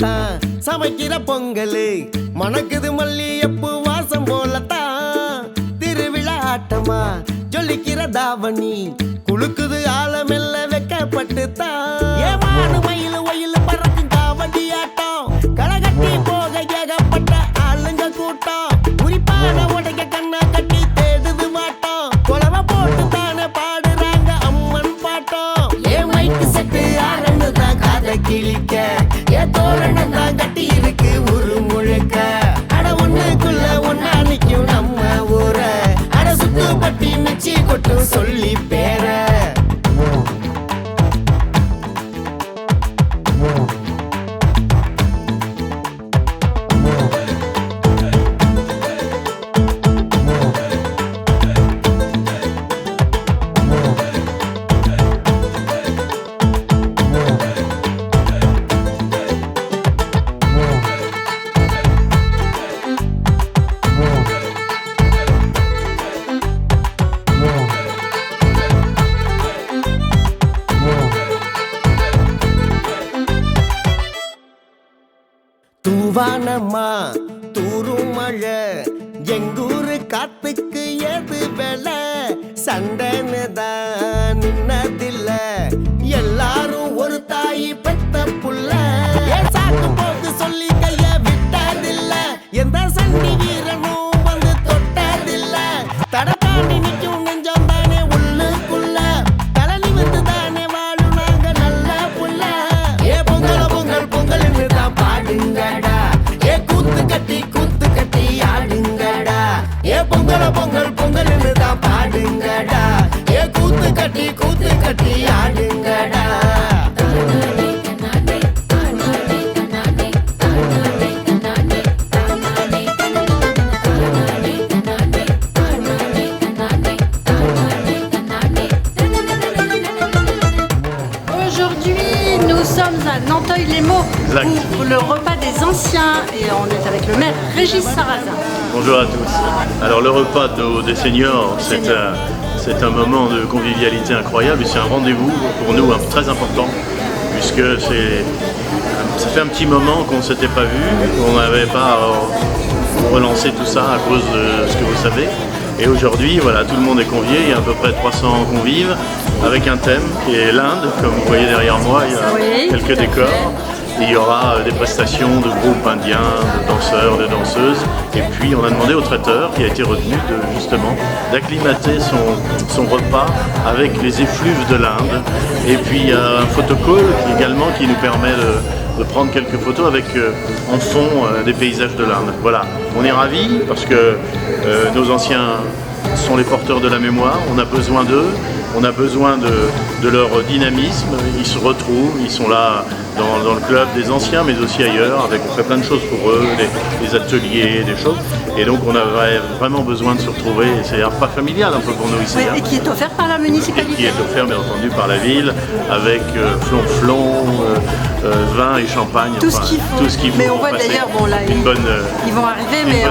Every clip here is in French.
தான் சமைக்கிற பொங்கலு மணக்குது மல்லியப்பு வாசம் போலத்தான் திருவிழா ஆட்டமா ஜொலிக்கிற தாவணி குலுக்குது ஆழமெல்ல வெக்கப்பட்டு தான் ஏமானு மயிலு ஒயிலு பறக்கும் காவடி ஆட்டம் களகட்டி போக ஏகப்பட்ட ஆளுங்க கூட்டம் குறிப்பான உடைய கண்ணா கட்டி தேடுது மாட்டோம் குலவ போட்டு தானே பாடுறாங்க அம்மன் பாட்டம் ஏ மைக்கு செட்டு ஆரண்டு தான் காதை கிழிக்க ஏ தோரணம் தான் கட்டி இருக்கு ஒரு முழுக்க அட ஒண்ணுக்குள்ள ஒன்னா நிக்கும் நம்ம ஊர அட சுத்து பட்டி மிச்சி கொட்டு சொல்லி பேர தூவானம்மா தூரும் மழை எங்கூரு காத்துக்கு ஏது வேலை சண்டைன்னு தான் நின்னதில்ல எல்லாரும் ஒரு தாய் பெத்த புள்ள சாக்கு போக்கு சொல்லி கைய விட்டதில்ல எந்த சண்டி வீரனும் வந்து தொட்டதில்ல தடத்தாண்டி நிக்கும் நெஞ்சம் தானே உள்ளுக்குள்ள தலனி வந்து தானே வாழும் நாங்க நல்ல புள்ள ஏ பொங்கல் பொங்கல் பொங்கல்னு தான் பாடுங்கடா ஏ கூத்து கட்டி ஆடுங்கடா ஏ பொங்கல் பொங்கல் பொங்கல்னு தான் பாடுங்கடா ஏ கூத்து கட்டி ஆடுங்கடா Aujourd'hui, nous sommes à Nanteuil-les-Maux pour le repas des anciens et on est avec le maire Régis Sarrazin. Bonjour à tous. Alors le repas des seniors, c'est un moment de convivialité incroyable et c'est un rendez-vous pour nous très important puisque ça fait un petit moment qu'on ne s'était pas vu, qu'on n'avait pas relancé tout ça à cause de ce que vous savez. Et aujourd'hui, voilà, tout le monde est convié, il y a à peu près 300 convives avec un thème qui est l'Inde, comme vous voyez derrière moi, il y a quelques décors. Il y aura des prestations de groupes indiens, de danseurs, de danseuses. Et puis on a demandé au traiteur, qui a été retenu justement, d'acclimater son repas avec les effluves de l'Inde. Et puis il y a un photocall également qui nous permet de prendre quelques photos avec en fond des paysages de l'Inde. Voilà, on est ravis parce que nos anciens sont les porteurs de la mémoire, on a besoin d'eux. On a besoin de leur dynamisme, ils se retrouvent, ils sont là dans le club des anciens mais aussi ailleurs, on fait plein de choses pour eux, des ateliers, des choses. Et donc on avait vraiment besoin de se retrouver, c'est un repas familial un peu pour nous ici. Oui, et qui est offert par la municipalité. Et qui est offert bien entendu par la ville, avec flonflon, vin et champagne. Tout ce qu'il faut. Tout ce qu'il faut. Mais on voit d'ailleurs, bon là, ils vont arriver, mais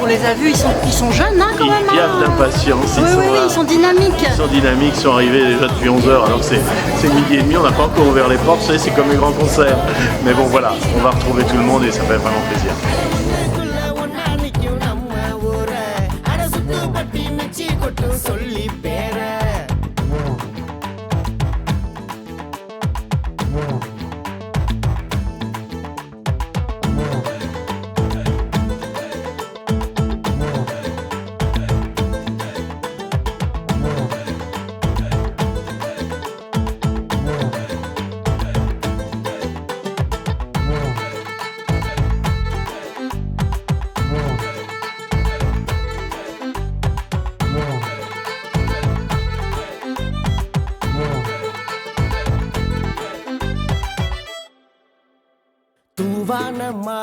on les a vus, ils sont jeunes hein, quand même. Ils piaffent d'impatience. Oui, ils sont dynamiques. Ils sont arrivés déjà depuis 11h alors que c'est midi et demi, on n'a pas encore ouvert les portes, vous savez, c'est comme les grands concerts. Mais bon voilà, on va retrouver tout le monde et ça fait vraiment plaisir. தூவானம்மா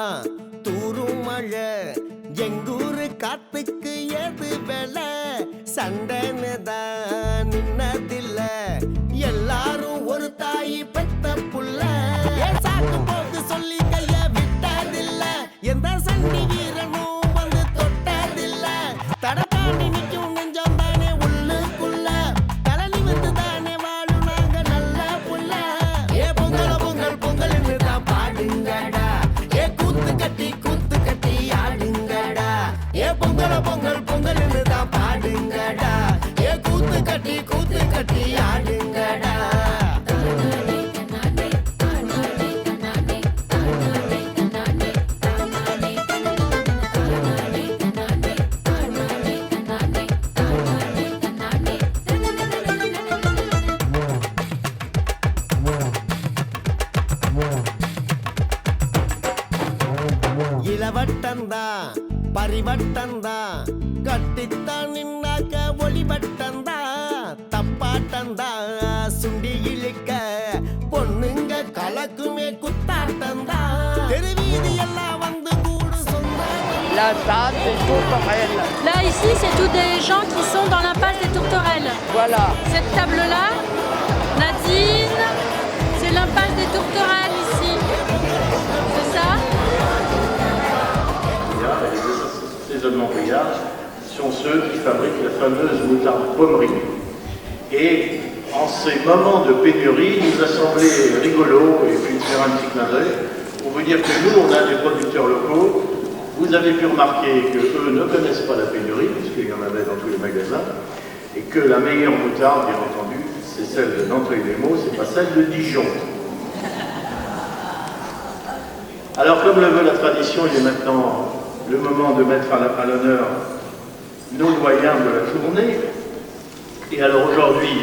தூரும் மழை எங்கூரு காத்துக்கு ஏது வேலை சண்டைன்னு தான் நின்னதில்ல எல்லாரும் ஒரு தாய் பெத்த புள்ள சாக்கு போக்கு சொல்லி கைய விட்டதில்ல எந்த சண்டி வீரனும் வந்து தொட்டதில்ல தடத்தாண்டி நிக்கும் நெஞ்சம் தானே உள்ளுக்குள்ள தலனி வந்து தானே வாழும் நாங்க நல்ல புள்ள ஏ பொங்கல் பொங்கல் பொங்கல்னு தான் பாடுங்க கட்டி கூத்து கட்டி ஆடுங்கடா. இளவட்டந்தா பரிவட்டந்தா கட்டித்தான் நின்னாக்க ஒளிவட்டந்தா தப்பாட்டந்தா சுண்டி இழுக்க பொண்ணுங்க கலக்குமே குத்தாட்டந்தா தெருவீதி எல்லாம் வந்து கூடு சொந்தம். Là, ça, c'est Tourterelle. Là, ici, c'est tous des gens qui sont dans l'impasse des Tourterelles. Voilà. Cette table-là, Nadine, c'est l'impasse des Tourterelles ici. C'est ça? Les assaisonnements Brouillard sont ceux qui fabriquent la fameuse moutarde pommerie. Et en ces moments de pénurie, il nous a semblé rigolo, et puis de faire un petit clin d'œil, pour vous dire que nous, on a des producteurs locaux. Vous avez pu remarquer qu'eux ne connaissent pas la pénurie, puisqu'il y en avait dans tous les magasins, et que la meilleure moutarde, bien entendu, c'est celle de Nanteuil-les-Maux, c'est pas celle de Dijon. Alors, comme le veut la tradition, il est maintenant le moment de mettre à l'honneur nos doyens de la tournée. Et alors aujourd'hui,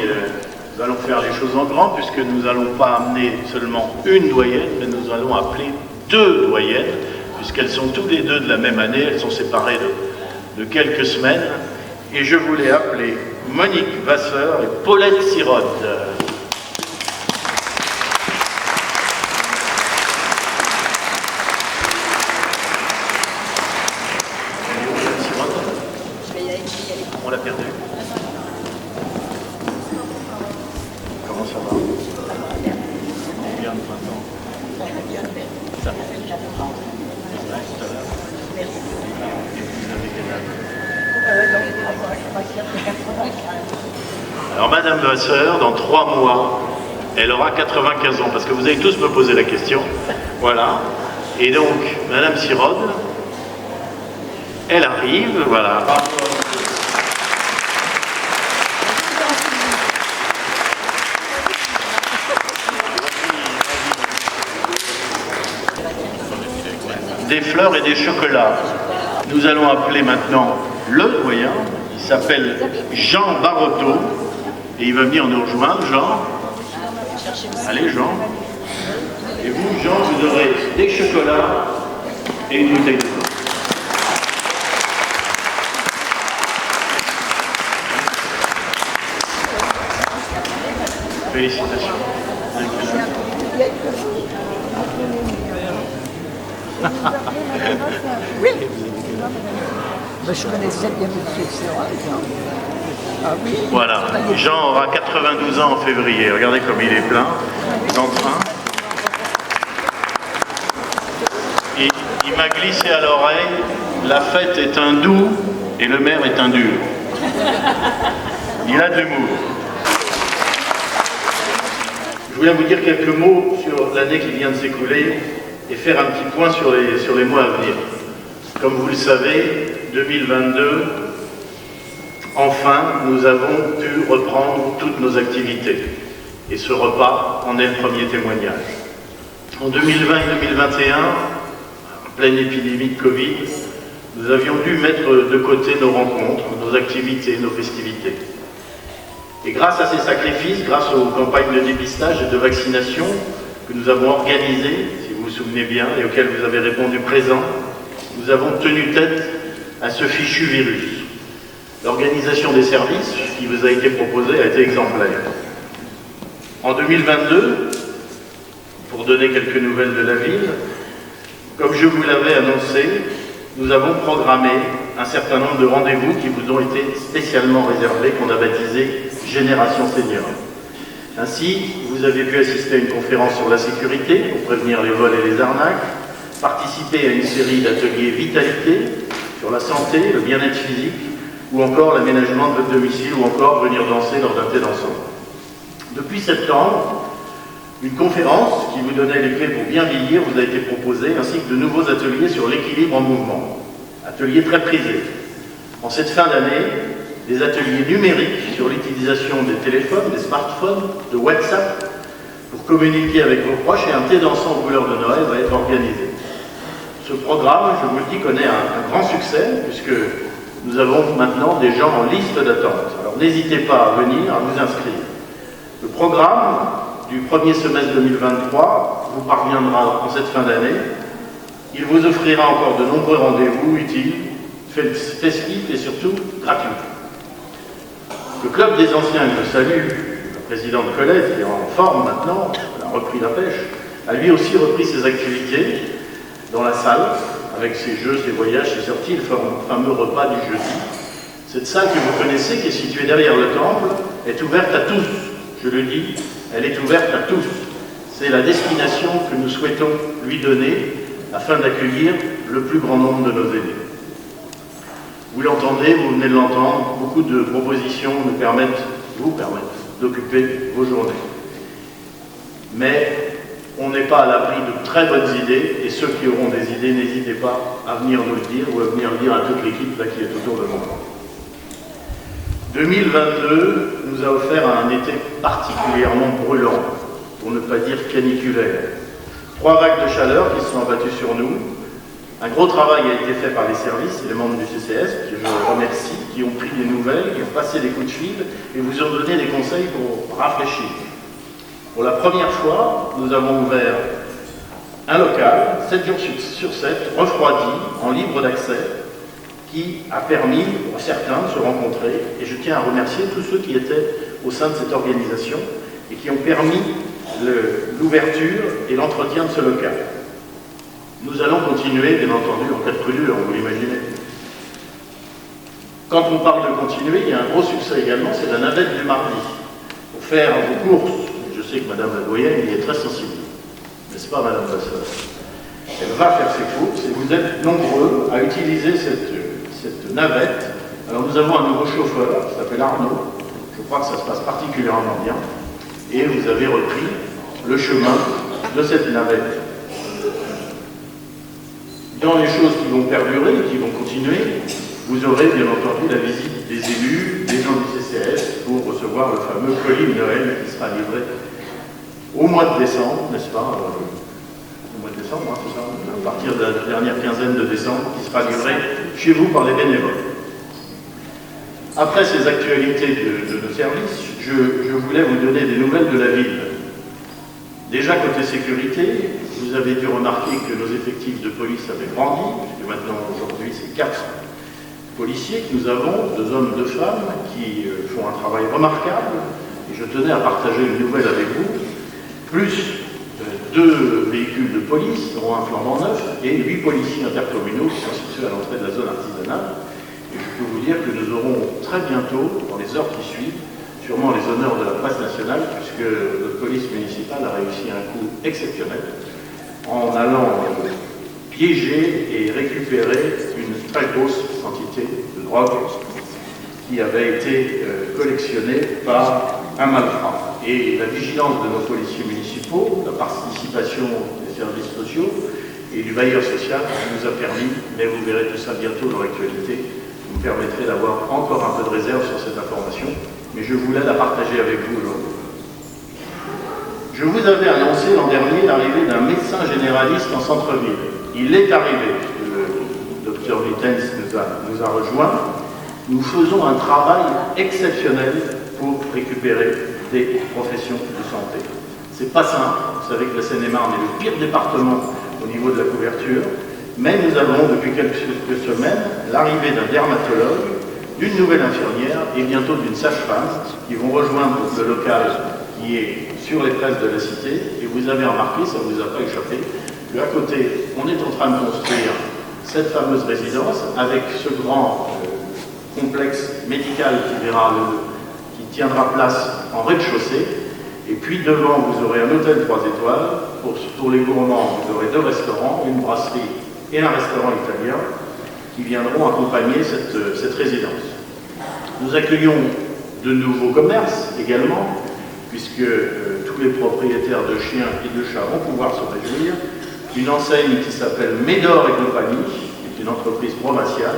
nous allons faire les choses en grand, puisque nous n'allons pas amener seulement une doyenne, mais nous allons appeler 2 doyennes, puisqu'elles sont toutes les 2 de la même année, elles sont séparées de quelques semaines. Et je voulais appeler Monique Vasseur et Paulette Sirode. On l'a perdu. Comment ça va? Bien le printemps. Ça va. Tout à l'heure. Vous avez quel âge? Alors Madame Vasseur, dans 3 mois, elle aura 95 ans, parce que vous allez tous me poser la question. Voilà. Et donc, Madame Sirode, elle arrive, voilà. Des fleurs et des chocolats. Nous allons appeler maintenant le doyen. Il s'appelle Jean Barotto et il va venir nous rejoindre. Jean. Allez Jean. Et vous, Jean, vous aurez des chocolats et une bouteille de vin. Félicitations. Oui. Je connaissais bien M. Sirode. Ah oui. Voilà, Jean aura 92 ans en février. Regardez comme il est plein, d'entrain. Et il m'a glissé à l'oreille, la fête est un doux et le maire est un dur. Il a de l'humour. Je voulais vous dire quelques mots sur l'année qui vient de s'écouler et faire un petit point sur les mois à venir. Comme vous le savez, 2022, enfin, nous avons pu reprendre toutes nos activités. Et ce repas en est le premier témoignage. En 2020 et 2021, en pleine épidémie de Covid, nous avions dû mettre de côté nos rencontres, nos activités, nos festivités. Et grâce à ces sacrifices, grâce aux campagnes de dépistage et de vaccination que nous avons organisées, si vous vous souvenez bien, et auxquelles vous avez répondu présent, nous avons tenu tête à ce fichu virus. L'organisation des services qui vous a été proposée a été exemplaire. En 2022, pour donner quelques nouvelles de la ville, comme je vous l'avais annoncé, nous avons programmé un certain nombre de rendez-vous qui vous ont été spécialement réservés, qu'on a baptisé Génération Senior. Ainsi, vous avez pu assister à une conférence sur la sécurité pour prévenir les vols et les arnaques, participer à une série d'ateliers vitalité sur la santé, le bien-être physique, ou encore l'aménagement de votre domicile, ou encore venir danser lors d'un thé dansant. Depuis septembre, une conférence qui vous donnait les clés pour bien vieillir vous a été proposée, ainsi que de nouveaux ateliers sur l'équilibre en mouvement. Ateliers très prisés. En cette fin d'année, des ateliers numériques sur l'utilisation des téléphones, des smartphones, de WhatsApp, pour communiquer avec vos proches, et un thé dansant aux couleurs de Noël va être organisé. Ce programme, je vous le dis, connaît un grand succès, puisque nous avons maintenant des gens en liste d'attente. Alors n'hésitez pas à venir, à vous inscrire. Le programme du premier semestre 2023 vous parviendra en cette fin d'année. Il vous offrira encore de nombreux rendez-vous utiles, festifs et surtout gratuits. Le Club des Anciens, que je salue, le président de Colette, qui est en forme maintenant, a repris la pêche, a lui aussi repris ses activités dans la salle, avec ses jeux, ses voyages, ses sorties, le fameux repas du jeudi. Cette salle que vous connaissez, qui est située derrière le temple, est ouverte à tous. Je le dis, elle est ouverte à tous. C'est la destination que nous souhaitons lui donner afin d'accueillir le plus grand nombre de nos aînés. Vous l'entendez, vous venez de l'entendre, beaucoup de propositions vous permettent d'occuper vos journées. Mais on n'est pas à l'abri de très bonnes idées, et ceux qui auront des idées, n'hésitez pas à venir nous le dire ou à venir le dire à toute l'équipe là qui est autour de moi. 2022 nous a offert un été particulièrement brûlant, pour ne pas dire caniculaire. 3 vagues de chaleur qui se sont abattues sur nous. Un gros travail a été fait par les services et les membres du CCS, que je remercie, qui ont pris des nouvelles, qui ont passé des coups de fil et vous ont donné des conseils pour rafraîchir. Pour la première fois, nous avons ouvert un local, 7 jours sur 7, refroidi, en libre d'accès, qui a permis pour certains de se rencontrer. Et je tiens à remercier tous ceux qui étaient au sein de cette organisation et qui ont permis l'ouverture et l'entretien de ce local. Nous allons continuer, bien entendu, en cas de crudure, vous l'imaginez. Quand on parle de continuer, il y a un gros succès également, c'est la navette du mardi. Pour faire vos courses, je sais que Madame la doyenne y est très sensible, n'est-ce pas, Madame Vasseur? Elle va faire ses courses et vous êtes nombreux à utiliser cette navette. Alors nous avons un nouveau chauffeur qui s'appelle Arnaud. Je crois que ça se passe particulièrement bien. Et vous avez repris le chemin de cette navette. Dans les choses qui vont perdurer et qui vont continuer, vous aurez bien entendu la visite des élus, des gens du CCS, pour recevoir le fameux colis de Noël qui sera livré au mois de décembre, n'est-ce pas? Au mois de décembre, hein, c'est ça, à partir de la dernière quinzaine de décembre, qui sera livré chez vous par les bénévoles. Après ces actualités de nos services, je voulais vous donner des nouvelles de la ville. Déjà côté sécurité, vous avez dû remarquer que nos effectifs de police avaient grandi, puisque maintenant aujourd'hui c'est 4 policiers que nous avons, 2 hommes, 2 femmes, qui font un travail remarquable, et je tenais à partager une nouvelle avec vous, plus 2 véhicules de police, dont un flambant neuf, et 8 policiers intercommunaux qui sont situés à l'entrée de la zone artisanale. Et je peux vous dire que nous aurons très bientôt, dans les heures qui suivent, sûrement les honneurs de la presse nationale, puisque notre police municipale a réussi un coup exceptionnel en allant piéger et récupérer une très grosse quantité de drogue qui avait été collectionnée par un malfrat. Et la vigilance de nos policiers municipaux, la participation des services sociaux et du bailleur social nous a permis, mais vous verrez tout ça bientôt dans l'actualité, vous me permettrez d'avoir encore un peu de réserve sur cette information, mais je voulais la partager avec vous aujourd'hui. Je vous avais annoncé l'an dernier l'arrivée d'un médecin généraliste en centre-ville. Il est arrivé, le docteur Littens nous a rejoints. Nous faisons un travail exceptionnel pour récupérer des professions de santé. C'est pas simple, vous savez que la Seine-et-Marne est le pire département au niveau de la couverture, mais nous avons depuis quelques semaines l'arrivée d'un dermatologue, d'une nouvelle infirmière et bientôt d'une sage-femme qui vont rejoindre le local qui est sur les places de la cité. Et vous avez remarqué, ça ne vous a pas échappé, qu'à côté, on est en train de construire cette fameuse résidence avec ce grand complexe médical qui tiendra place en rez-de-chaussée. Et puis devant, vous aurez un hôtel 3 étoiles. Pour les gourmands, vous aurez 2 restaurants, une brasserie et un restaurant italien qui viendront accompagner cette résidence. Nous accueillons de nouveaux commerces également, puisque tous les propriétaires de chiens et de chats vont pouvoir se réjouir. Une enseigne qui s'appelle Médor et compagnie, qui est une entreprise provinciale,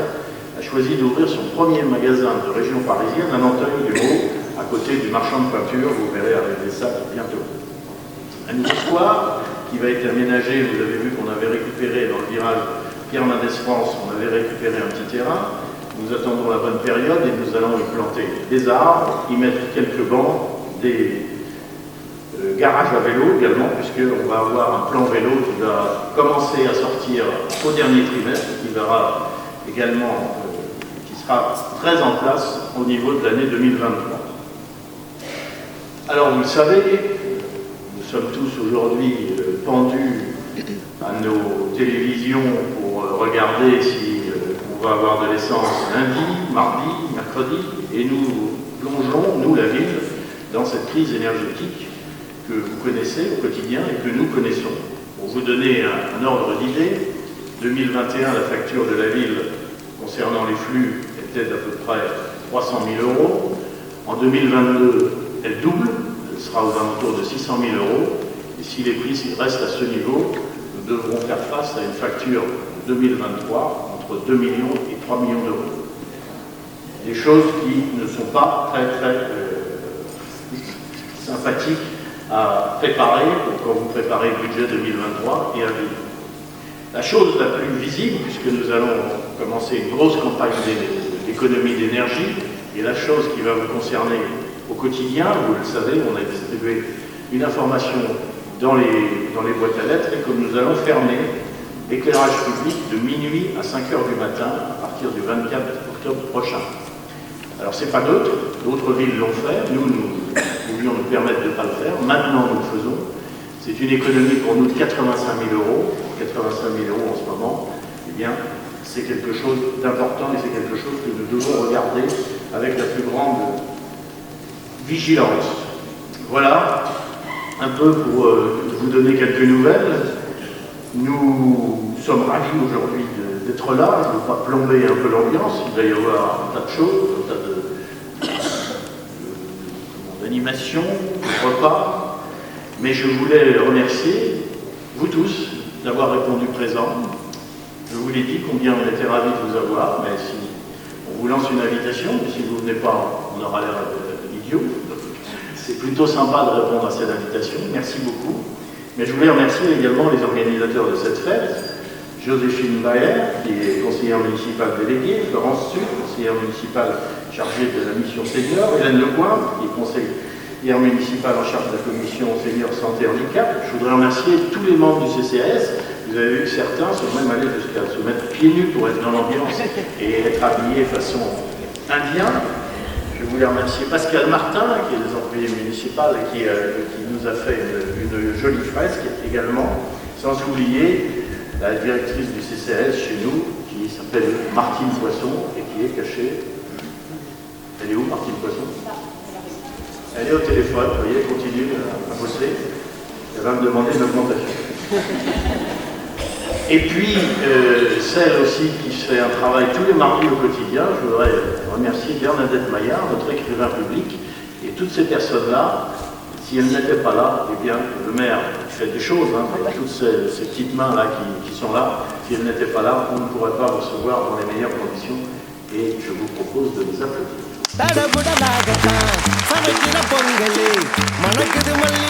a choisi d'ouvrir son premier magasin de région parisienne à Nanteuil-du-Haut, à côté du marchand de peinture. Vous verrez arriver ça bientôt. Un nouveau square qui va être aménagé. Vous avez vu qu'on avait récupéré dans le virage Pierre Mendès France, on avait récupéré un petit terrain. Nous attendons la bonne période et nous allons y planter des arbres, y mettre quelques bancs, des garages à vélo également, puisqu'on va avoir un plan vélo qui va commencer à sortir au dernier trimestre, qui verra également, qui sera très en place au niveau de l'année 2023. Alors vous le savez, nous sommes tous aujourd'hui pendus à nos télévisions pour regarder si on va avoir de l'essence lundi, mardi, mercredi, et nous plongeons, nous la ville, dans cette crise énergétique que vous connaissez au quotidien et que nous connaissons. Pour vous donner un ordre d'idée, 2021, la facture de la ville concernant les flux était d'à peu près 300 000 €. En 2022, elle double, elle sera aux alentours de 600 000 €. Et si les prix restent à ce niveau, nous devrons faire face à une facture 2023 entre 2 millions et 3 millions d'euros. Des choses qui ne sont pas très sympathiques à préparer quand vous préparez le budget 2023 et à vivre. La chose la plus visible, puisque nous allons commencer une grosse campagne d'économie d'énergie, et la chose qui va vous concerner au quotidien, vous le savez, on a distribué une information dans les boîtes à lettres, et que nous allons fermer l'éclairage public de minuit à 5 h du matin à partir du 24 octobre prochain. Alors c'est pas neutre, d'autres villes l'ont fait, nous pouvions nous permettre de ne pas le faire, maintenant nous le faisons. C'est une économie pour nous de 85 000 €, 85 000 € en ce moment, eh bien c'est quelque chose d'important et c'est quelque chose que nous devons regarder avec la plus grande vigilance. Voilà, un peu pour vous donner quelques nouvelles. Nous sommes ravis aujourd'hui d'être là. Je ne veux pas plomber un peu l'ambiance, il va y avoir un tas de choses, un tas d'animations, de repas. Mais je voulais remercier vous tous d'avoir répondu présent. Je vous l'ai dit combien on était ravis de vous avoir, mais si on vous lance une invitation, mais si vous ne venez pas, on aura l'air d'idiot. C'est plutôt sympa de répondre à cette invitation. Merci beaucoup. Mais je voulais remercier également les organisateurs de cette fête, Joséphine Baer, qui est conseillère municipale déléguée, Florence Suc, conseillère municipale chargée de la mission senior, Hélène Lecoin, qui est conseillère municipale en charge de la commission senior santé handicap. Je voudrais remercier tous les membres du CCAS. Vous avez vu que certains sont même allés jusqu'à se mettre pieds nus pour être dans l'ambiance et être habillés façon indien. Je voulais remercier Pascal Martin, qui est des employés municipaux et qui nous a fait une jolie fresque également, sans oublier la directrice du CCAS chez nous, qui s'appelle Martine Poisson et qui est cachée. Elle est où, Martine Poisson? Elle est au téléphone, vous voyez, elle continue à bosser. Elle va me demander une augmentation. Et puis, celle aussi qui fait un travail tous les mardis au quotidien, je voudrais remercier Bernadette Maillard, notre écrivain public, et toutes ces personnes-là. Si elles n'étaient pas là, eh bien, le maire fait des choses, hein, toutes ces petites mains-là qui sont là, si elles n'étaient pas là, on ne pourrait pas recevoir dans les meilleures conditions, et je vous propose de les applaudir. தடபுடலாகத்தான் சமைக்கிற பொங்கலே மணக்குது மல்லி